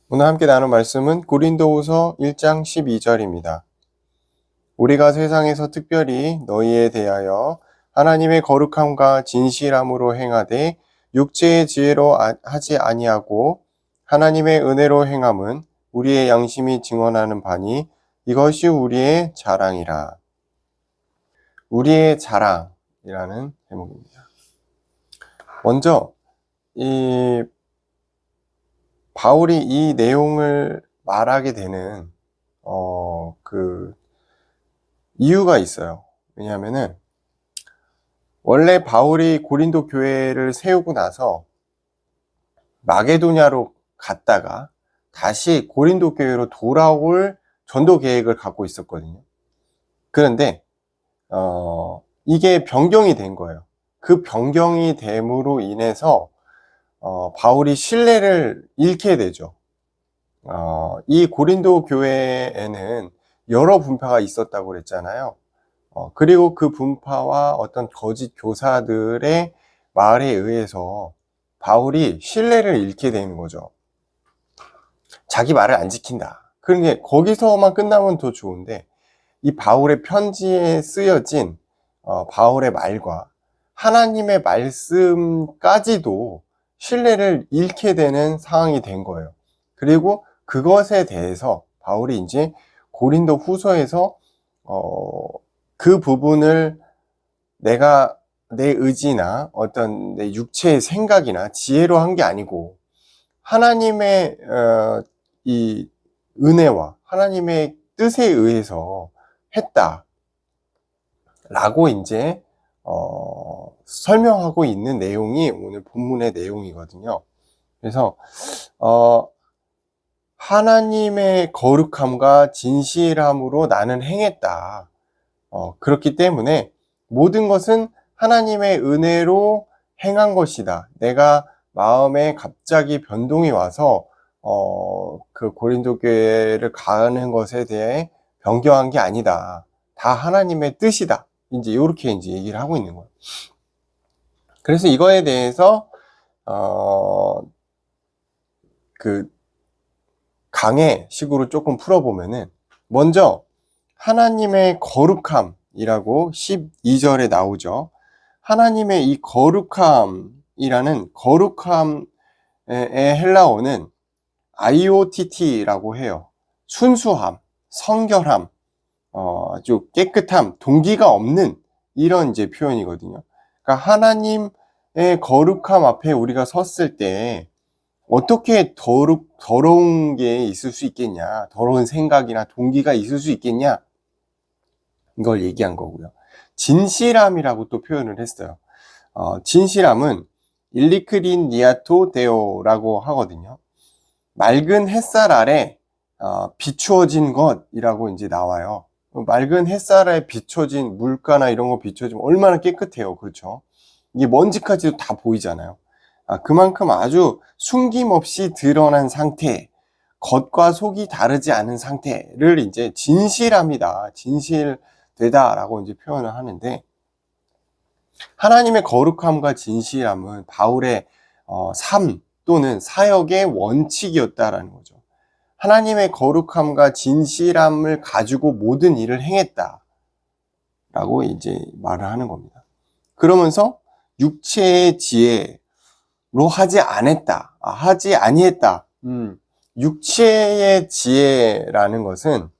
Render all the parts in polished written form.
오늘 함께 나눌 말씀은 고린도후서 1장 12절입니다. 우리가 세상에서 특별히 너희에 대하여 하나님의 거룩함과 진실함으로 행하되 육체의 지혜로 하지 아니하고 하나님의 은혜로 행함은 우리의 양심이 증언하는 바니 이것이 우리의 자랑이라. 우리의 자랑이라는 제목입니다. 먼저 이 바울이 이 내용을 말하게 되는 이유가 있어요. 왜냐하면은 원래 바울이 고린도 교회를 세우고 나서 마게도냐로 갔다가 다시 고린도 교회로 돌아올 전도 계획을 갖고 있었거든요. 그런데 이게 변경이 된 거예요. 그 변경이 됨으로 인해서 바울이 신뢰를 잃게 되죠. 이 고린도 교회에는 여러 분파가 있었다고 그랬잖아요. 그리고 그 분파와 어떤 거짓 교사들의 말에 의해서 바울이 신뢰를 잃게 되는 거죠. 자기 말을 안 지킨다. 그러니까 거기서만 끝나면 더 좋은데 이 바울의 편지에 쓰여진 바울의 말과 하나님의 말씀까지도 신뢰를 잃게 되는 상황이 된 거예요. 그리고 그것에 대해서 바울이 이제 고린도 후서에서 그 부분을 내가 내 의지나 어떤 내 육체의 생각이나 지혜로 한 게 아니고 하나님의 이 은혜와 하나님의 뜻에 의해서 했다라고 이제 설명하고 있는 내용이 오늘 본문의 내용이거든요. 그래서 하나님의 거룩함과 진실함으로 나는 행했다. 그렇기 때문에 모든 것은 하나님의 은혜로 행한 것이다. 내가 마음에 갑자기 변동이 와서 그 고린도 교회를 가는 것에 대해 변경한 게 아니다. 다 하나님의 뜻이다. 이제 이렇게 이제 얘기를 하고 있는 거예요. 그래서 이거에 대해서 그 강의식으로 조금 풀어보면은 먼저 하나님의 거룩함이라고 12절에 나오죠. 하나님의 이 거룩함이라는 거룩함의 헬라어는 IOTT라고 해요. 순수함, 성결함, 아주 깨끗함, 동기가 없는 이런 이제 표현이거든요. 그러니까 하나님의 거룩함 앞에 우리가 섰을 때 어떻게 더러운 게 있을 수 있겠냐, 더러운 생각이나 동기가 있을 수 있겠냐, 이걸 얘기한 거고요. 진실함이라고 또 표현을 했어요. 진실함은 일리크린 니아토 데오라고 하거든요. 맑은 햇살 아래 비추어진 것이라고 이제 나와요. 맑은 햇살 아래 비춰진 물가나 이런 거 비춰지면 얼마나 깨끗해요. 그렇죠? 이게 먼지까지도 다 보이잖아요. 그만큼 아주 숨김없이 드러난 상태, 겉과 속이 다르지 않은 상태를 이제 진실함이다, 진실되다라고 이제 표현을 하는데, 하나님의 거룩함과 진실함은 바울의 삶 또는 사역의 원칙이었다라는 거죠. 하나님의 거룩함과 진실함을 가지고 모든 일을 행했다라고 이제 말을 하는 겁니다. 그러면서 육체의 지혜로 하지 아니했다. 육체의 지혜라는 것은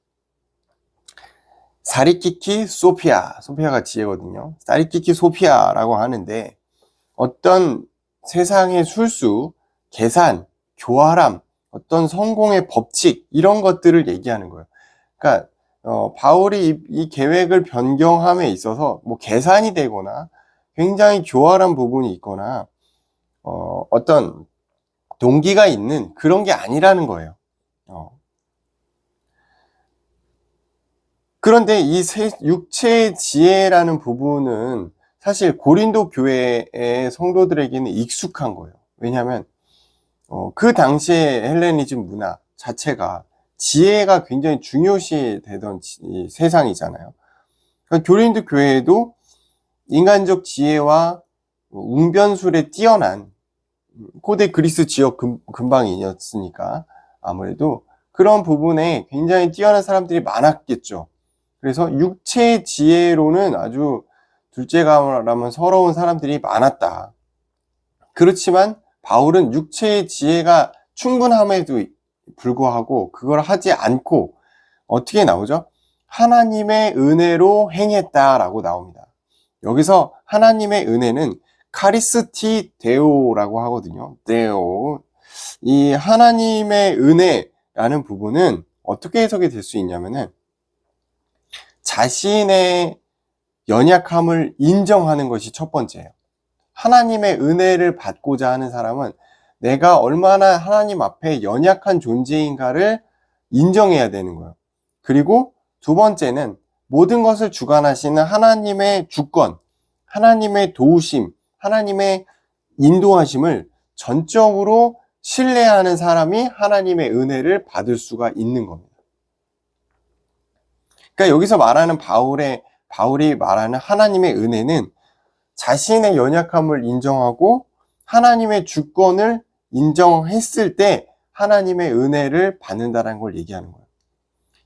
사리키키 소피아가 지혜거든요. 사리키키 소피아라고 하는데 어떤 세상의 술수, 계산, 교활함, 어떤 성공의 법칙 이런 것들을 얘기하는 거예요. 그러니까 바울이 이 계획을 변경함에 있어서 뭐 계산이 되거나 굉장히 교활한 부분이 있거나 어떤 동기가 있는 그런 게 아니라는 거예요. 그런데 이 육체의 지혜라는 부분은 사실 고린도 교회의 성도들에게는 익숙한 거예요. 왜냐하면 그 당시에 헬레니즘 문화 자체가 지혜가 굉장히 중요시 되던 세상이잖아요. 그러니까 고린도 교회에도 인간적 지혜와 웅변술에 뛰어난 고대 그리스 지역 근방이었으니까 아무래도 그런 부분에 굉장히 뛰어난 사람들이 많았겠죠. 그래서 육체의 지혜로는 아주 둘째가라면 서러운 사람들이 많았다. 그렇지만 바울은 육체의 지혜가 충분함에도 불구하고 그걸 하지 않고 어떻게 나오죠? 하나님의 은혜로 행했다라고 나옵니다. 여기서 하나님의 은혜는 카리스티 데오라고 하거든요. 데오. 이 하나님의 은혜라는 부분은 어떻게 해석이 될 수 있냐면은 자신의 연약함을 인정하는 것이 첫 번째예요. 하나님의 은혜를 받고자 하는 사람은 내가 얼마나 하나님 앞에 연약한 존재인가를 인정해야 되는 거예요. 그리고 두 번째는 모든 것을 주관하시는 하나님의 주권, 하나님의 도우심, 하나님의 인도하심을 전적으로 신뢰하는 사람이 하나님의 은혜를 받을 수가 있는 겁니다. 그러니까 여기서 말하는 바울이 말하는 하나님의 은혜는 자신의 연약함을 인정하고 하나님의 주권을 인정했을 때 하나님의 은혜를 받는다는 걸 얘기하는 거예요.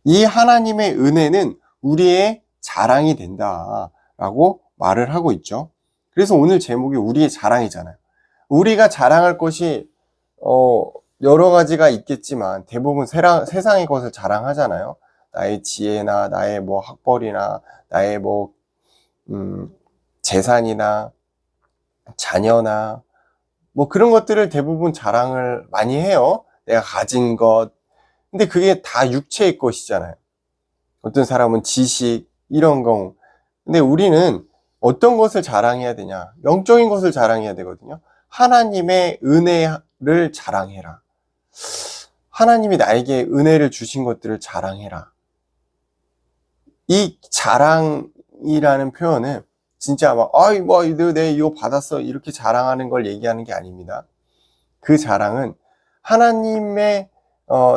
이 하나님의 은혜는 우리의 자랑이 된다라고 말을 하고 있죠. 그래서 오늘 제목이 우리의 자랑이잖아요. 우리가 자랑할 것이 여러 가지가 있겠지만 대부분 세상의 것을 자랑하잖아요. 나의 지혜나 나의 뭐 학벌이나 나의 뭐 재산이나 자녀나 뭐 그런 것들을 대부분 자랑을 많이 해요. 내가 가진 것. 근데 그게 다 육체의 것이잖아요. 어떤 사람은 지식 이런 거. 근데 우리는 어떤 것을 자랑해야 되냐? 영적인 것을 자랑해야 되거든요. 하나님의 은혜를 자랑해라. 하나님이 나에게 은혜를 주신 것들을 자랑해라. 이 자랑이라는 표현은 진짜 막 내가 이거 받았어 이렇게 자랑하는 걸 얘기하는 게 아닙니다. 그 자랑은 하나님의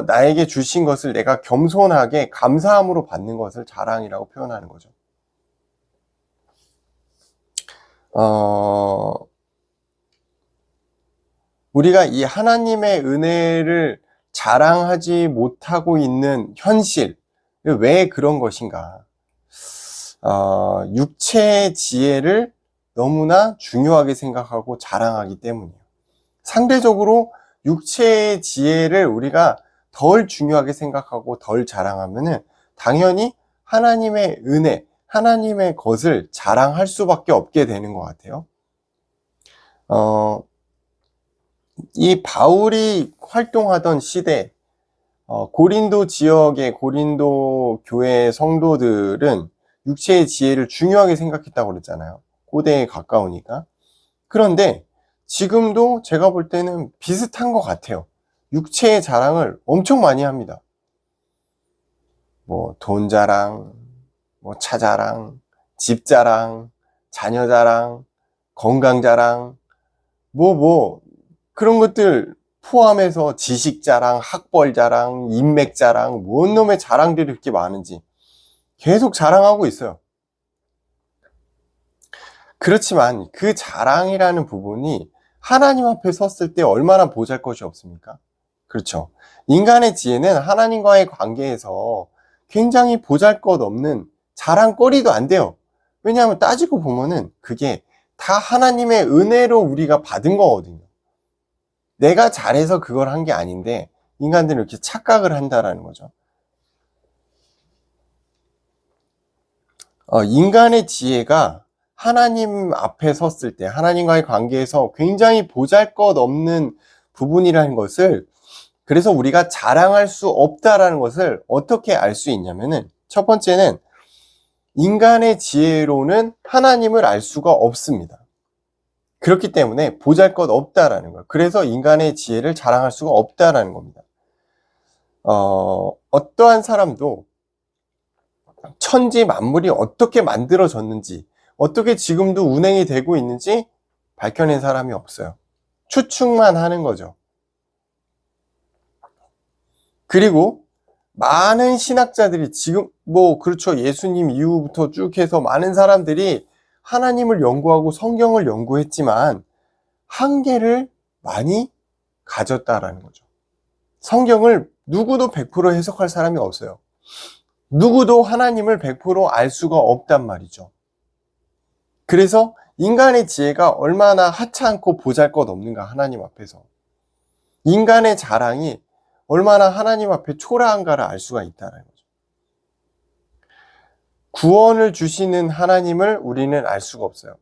나에게 주신 것을 내가 겸손하게 감사함으로 받는 것을 자랑이라고 표현하는 거죠. 우리가 이 하나님의 은혜를 자랑하지 못하고 있는 현실, 왜 그런 것인가? 육체의 지혜를 너무나 중요하게 생각하고 자랑하기 때문이에요. 상대적으로 육체의 지혜를 우리가 덜 중요하게 생각하고 덜 자랑하면은 당연히 하나님의 은혜, 하나님의 것을 자랑할 수밖에 없게 되는 것 같아요. 이 바울이 활동하던 시대, 고린도 지역의 고린도 교회 성도들은 육체의 지혜를 중요하게 생각했다고 그랬잖아요. 고대에 가까우니까. 그런데 지금도 제가 볼 때는 비슷한 것 같아요. 육체의 자랑을 엄청 많이 합니다. 뭐 돈 자랑, 뭐 차 자랑, 집 자랑, 자녀 자랑, 건강 자랑, 그런 것들 포함해서 지식 자랑, 학벌 자랑, 인맥 자랑, 뭔 놈의 자랑들이 그렇게 많은지 계속 자랑하고 있어요. 그렇지만 그 자랑이라는 부분이 하나님 앞에 섰을 때 얼마나 보잘것이 없습니까? 그렇죠. 인간의 지혜는 하나님과의 관계에서 굉장히 보잘것없는 자랑거리도 안 돼요. 왜냐하면 따지고 보면은 그게 다 하나님의 은혜로 우리가 받은 거거든요. 내가 잘해서 그걸 한 게 아닌데 인간들은 이렇게 착각을 한다라는 거죠. 인간의 지혜가 하나님 앞에 섰을 때 하나님과의 관계에서 굉장히 보잘것없는 부분이라는 것을, 그래서 우리가 자랑할 수 없다라는 것을 어떻게 알 수 있냐면은, 첫 번째는 인간의 지혜로는 하나님을 알 수가 없습니다. 그렇기 때문에 보잘것없다라는 거예요. 그래서 인간의 지혜를 자랑할 수가 없다라는 겁니다. 어떠한 사람도 천지 만물이 어떻게 만들어졌는지, 어떻게 지금도 운행이 되고 있는지 밝혀낸 사람이 없어요. 추측만 하는 거죠. 그리고 많은 신학자들이 지금 그렇죠. 예수님 이후부터 쭉 해서 많은 사람들이 하나님을 연구하고 성경을 연구했지만 한계를 많이 가졌다라는 거죠. 성경을 누구도 100% 해석할 사람이 없어요. 누구도 하나님을 100%알 수가 없단 말이죠. 그래서 인간의 지혜가 얼마나 하찮고 보잘것없는가, 하나님 앞에서. 인간의 자랑이 얼마나 하나님 앞에 초라한가를 알 수가 있다는 거죠. 구원을 주시는 하나님을 우리는 알 수가 없어요.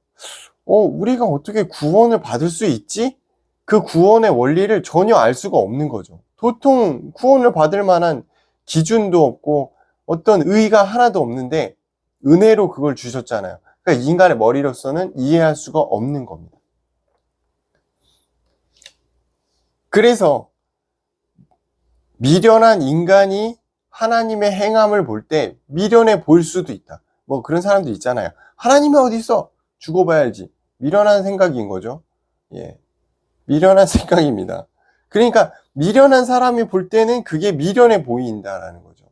우리가 어떻게 구원을 받을 수 있지? 그 구원의 원리를 전혀 알 수가 없는 거죠. 도통 구원을 받을 만한 기준도 없고 어떤 의의가 하나도 없는데 은혜로 그걸 주셨잖아요. 그러니까 인간의 머리로서는 이해할 수가 없는 겁니다. 그래서 미련한 인간이 하나님의 행함을 볼 때 미련해 보일 수도 있다. 뭐 그런 사람도 있잖아요. 하나님이 어디 있어? 죽어봐야 알지. 미련한 생각인 거죠. 예, 미련한 생각입니다. 그러니까 미련한 사람이 볼 때는 그게 미련해 보인다라는 거죠.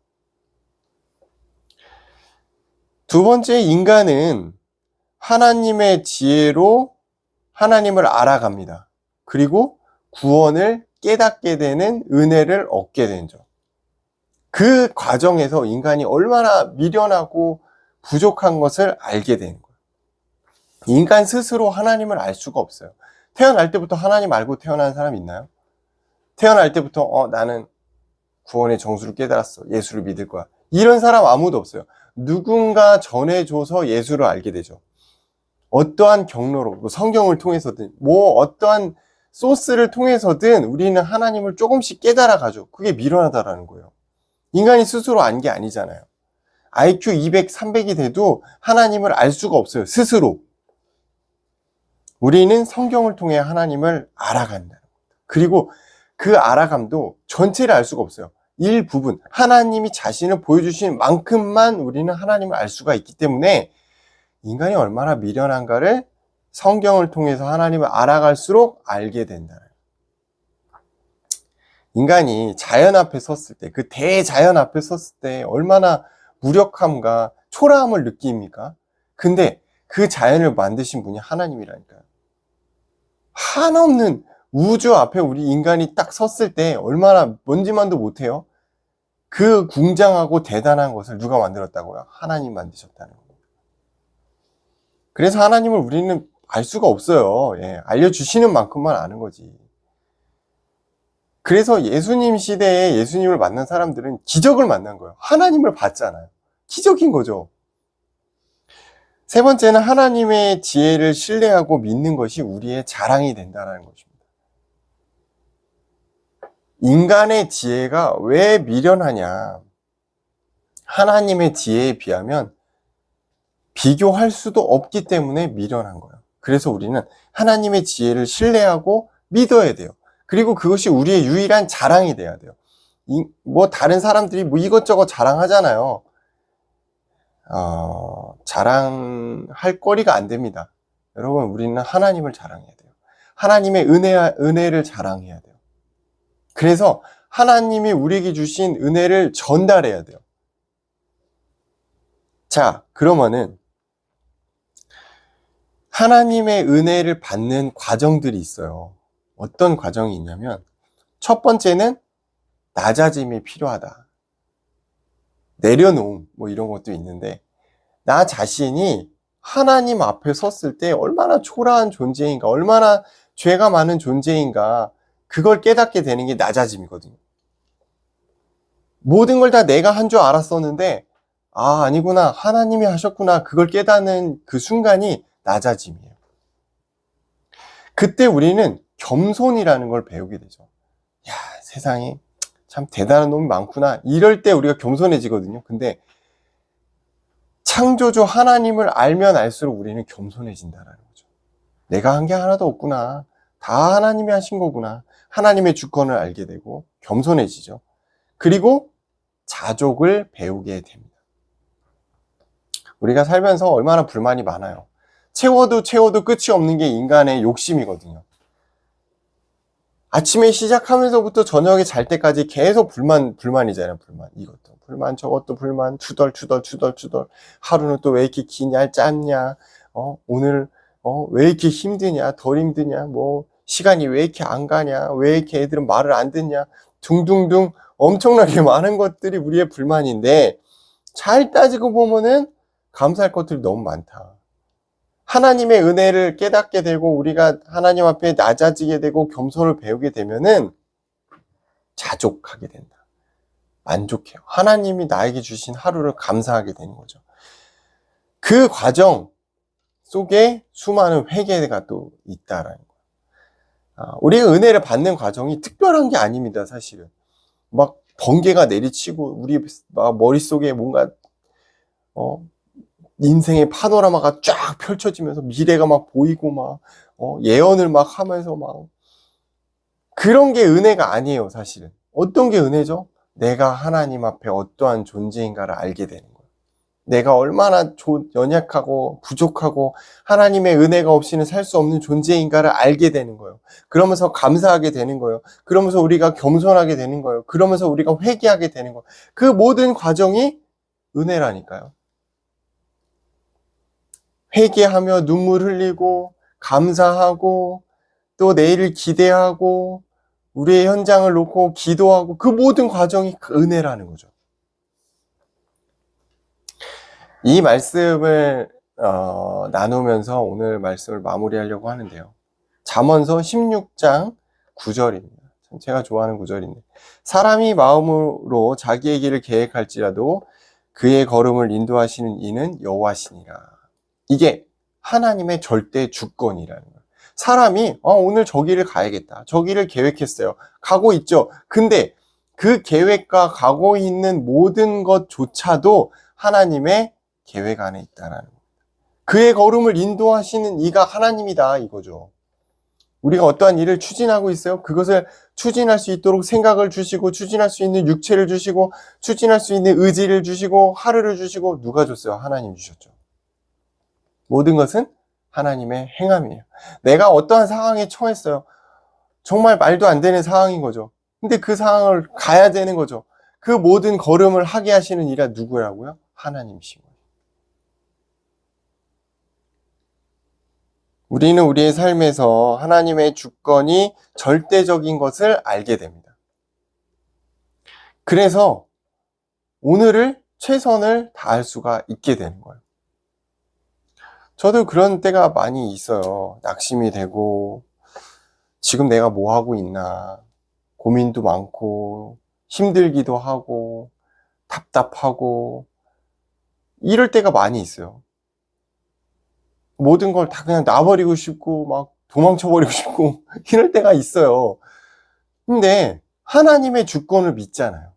두 번째, 인간은 하나님의 지혜로 하나님을 알아갑니다. 그리고 구원을 깨닫게 되는 은혜를 얻게 되죠. 그 과정에서 인간이 얼마나 미련하고 부족한 것을 알게 되는 거예요. 인간 스스로 하나님을 알 수가 없어요. 태어날 때부터 하나님 알고 태어난 사람 있나요? 태어날 때부터 나는 구원의 정수를 깨달았어. 예수를 믿을 거야. 이런 사람 아무도 없어요. 누군가 전해줘서 예수를 알게 되죠. 어떠한 경로로, 성경을 통해서든 어떠한 소스를 통해서든 우리는 하나님을 조금씩 깨달아가죠. 그게 미련하다라는 거예요. 인간이 스스로 안 게 아니잖아요. IQ 200, 300이 돼도 하나님을 알 수가 없어요. 스스로. 우리는 성경을 통해 하나님을 알아간다. 그리고 그 알아감도 전체를 알 수가 없어요. 일부분, 하나님이 자신을 보여주신 만큼만 우리는 하나님을 알 수가 있기 때문에 인간이 얼마나 미련한가를 성경을 통해서 하나님을 알아갈수록 알게 된다. 인간이 자연 앞에 섰을 때, 그 대자연 앞에 섰을 때 얼마나 무력함과 초라함을 느낍니까? 근데 그 자연을 만드신 분이 하나님이라니까요. 한없는 우주 앞에 우리 인간이 딱 섰을 때 얼마나 먼지만도 못해요? 그 궁장하고 대단한 것을 누가 만들었다고요? 하나님 만드셨다는 겁니다. 그래서 하나님을 우리는 알 수가 없어요. 예, 알려주시는 만큼만 아는 거지. 그래서 예수님 시대에 예수님을 만난 사람들은 기적을 만난 거예요. 하나님을 봤잖아요. 기적인 거죠. 세 번째는 하나님의 지혜를 신뢰하고 믿는 것이 우리의 자랑이 된다는 것입니다. 인간의 지혜가 왜 미련하냐? 하나님의 지혜에 비하면 비교할 수도 없기 때문에 미련한 거예요. 그래서 우리는 하나님의 지혜를 신뢰하고 믿어야 돼요. 그리고 그것이 우리의 유일한 자랑이 돼야 돼요. 다른 사람들이 이것저것 자랑하잖아요. 자랑할 거리가 안 됩니다. 여러분, 우리는 하나님을 자랑해야 돼요. 하나님의 은혜를 자랑해야 돼요. 그래서 하나님이 우리에게 주신 은혜를 전달해야 돼요. 자, 그러면은 하나님의 은혜를 받는 과정들이 있어요. 어떤 과정이 있냐면 첫 번째는 낮아짐이 필요하다. 내려놓음 이런 것도 있는데 나 자신이 하나님 앞에 섰을 때 얼마나 초라한 존재인가, 얼마나 죄가 많은 존재인가 그걸 깨닫게 되는 게 낮아짐이거든요. 모든 걸 다 내가 한 줄 알았었는데 아니구나, 하나님이 하셨구나, 그걸 깨닫는 그 순간이 낮아짐이에요. 그때 우리는 겸손이라는 걸 배우게 되죠. 야, 세상에 참 대단한 놈이 많구나. 이럴 때 우리가 겸손해지거든요. 근데 창조주 하나님을 알면 알수록 우리는 겸손해진다는 거죠. 내가 한 게 하나도 없구나. 다 하나님이 하신 거구나. 하나님의 주권을 알게 되고 겸손해지죠. 그리고 자족을 배우게 됩니다. 우리가 살면서 얼마나 불만이 많아요. 채워도 끝이 없는 게 인간의 욕심이거든요. 아침에 시작하면서부터 저녁에 잘 때까지 계속 불만이잖아요. 불만. 이것도 불만, 저것도 불만, 투덜. 하루는 또 왜 이렇게 기냐, 짧냐, 오늘, 왜 이렇게 힘드냐, 덜 힘드냐, 시간이 왜 이렇게 안 가냐, 왜 이렇게 애들은 말을 안 듣냐. 둥둥둥 엄청나게 많은 것들이 우리의 불만인데 잘 따지고 보면은 감사할 것들이 너무 많다. 하나님의 은혜를 깨닫게 되고 우리가 하나님 앞에 낮아지게 되고 겸손을 배우게 되면은 자족하게 된다. 만족해요. 하나님이 나에게 주신 하루를 감사하게 되는 거죠. 그 과정 속에 수많은 회개가 또 있다라는 거예요. 우리가 은혜를 받는 과정이 특별한 게 아닙니다, 사실은. 막 번개가 내리치고 우리 막 머릿속에 뭔가 인생의 파노라마가 쫙 펼쳐지면서 미래가 막 보이고 막 예언을 막 하면서 막 그런 게 은혜가 아니에요, 사실은. 어떤 게 은혜죠? 내가 하나님 앞에 어떠한 존재인가를 알게 되는 거예요. 내가 얼마나 연약하고 부족하고 하나님의 은혜가 없이는 살 수 없는 존재인가를 알게 되는 거예요. 그러면서 감사하게 되는 거예요. 그러면서 우리가 겸손하게 되는 거예요. 그러면서 우리가 회개하게 되는 거예요. 그 모든 과정이 은혜라니까요. 회개하며 눈물 흘리고 감사하고 또 내일을 기대하고 우리의 현장을 놓고 기도하고 그 모든 과정이 은혜라는 거죠. 이 말씀을 나누면서 오늘 말씀을 마무리하려고 하는데요. 잠언서 16장 9절입니다. 제가 좋아하는 구절인데 사람이 마음으로 자기의 길을 계획할지라도 그의 걸음을 인도하시는 이는 여호와시니라. 이게 하나님의 절대 주권이라는 거예요. 사람이 오늘 저 길을 가야겠다. 저 길을 계획했어요. 가고 있죠. 근데 그 계획과 가고 있는 모든 것조차도 하나님의 계획 안에 있다는 겁니다. 그의 걸음을 인도하시는 이가 하나님이다 이거죠. 우리가 어떠한 일을 추진하고 있어요. 그것을 추진할 수 있도록 생각을 주시고 추진할 수 있는 육체를 주시고 추진할 수 있는 의지를 주시고 하루를 주시고 누가 줬어요? 하나님 주셨죠. 모든 것은 하나님의 행함이에요. 내가 어떠한 상황에 처했어요. 정말 말도 안 되는 상황인 거죠. 근데 그 상황을 가야 되는 거죠. 그 모든 걸음을 하게 하시는 이가 누구라고요? 하나님이신 거예요. 우리는 우리의 삶에서 하나님의 주권이 절대적인 것을 알게 됩니다. 그래서 오늘을 최선을 다할 수가 있게 되는 거예요. 저도 그런 때가 많이 있어요. 낙심이 되고 지금 내가 뭐 하고 있나 고민도 많고 힘들기도 하고 답답하고 이럴 때가 많이 있어요. 모든 걸 다 그냥 놔버리고 싶고 막 도망쳐버리고 싶고 이럴 때가 있어요. 근데 하나님의 주권을 믿잖아요.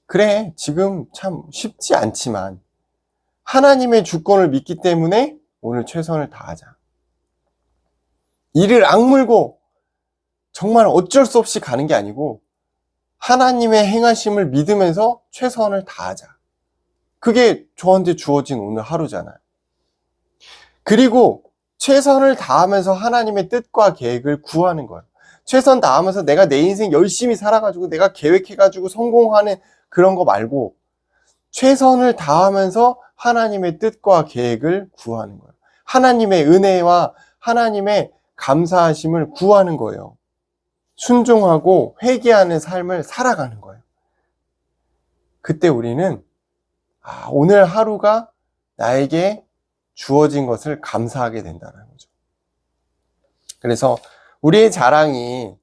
그래, 지금 참 쉽지 않지만 하나님의 주권을 믿기 때문에 오늘 최선을 다하자. 이를 악물고 정말 어쩔 수 없이 가는 게 아니고 하나님의 행하심을 믿으면서 최선을 다하자. 그게 저한테 주어진 오늘 하루잖아요. 그리고 최선을 다하면서 하나님의 뜻과 계획을 구하는 거예요. 최선 다하면서 내가 내 인생 열심히 살아가지고 내가 계획해가지고 성공하는 그런 거 말고 최선을 다하면서 하나님의 뜻과 계획을 구하는 거예요. 하나님의 은혜와 하나님의 감사하심을 구하는 거예요. 순종하고 회개하는 삶을 살아가는 거예요. 그때 우리는 오늘 하루가 나에게 주어진 것을 감사하게 된다는 거죠. 그래서 우리의 자랑이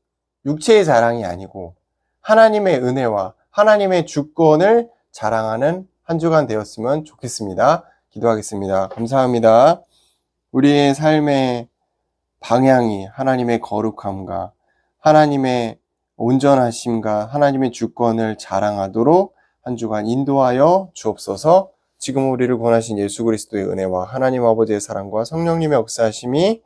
육체의 자랑이 아니고 하나님의 은혜와 하나님의 주권을 자랑하는 한 주간 되었으면 좋겠습니다. 기도하겠습니다. 감사합니다. 우리의 삶의 방향이 하나님의 거룩함과 하나님의 온전하심과 하나님의 주권을 자랑하도록 한 주간 인도하여 주옵소서. 지금 우리를 권하신 예수 그리스도의 은혜와 하나님 아버지의 사랑과 성령님의 역사하심이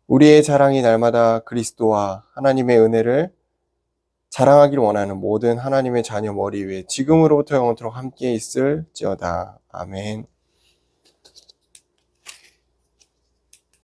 우리의 자랑이 날마다 그리스도와 하나님의 은혜를 자랑하길 원하는 모든 하나님의 자녀 머리 위에 지금으로부터 영원토록 함께 있을지어다. 아멘.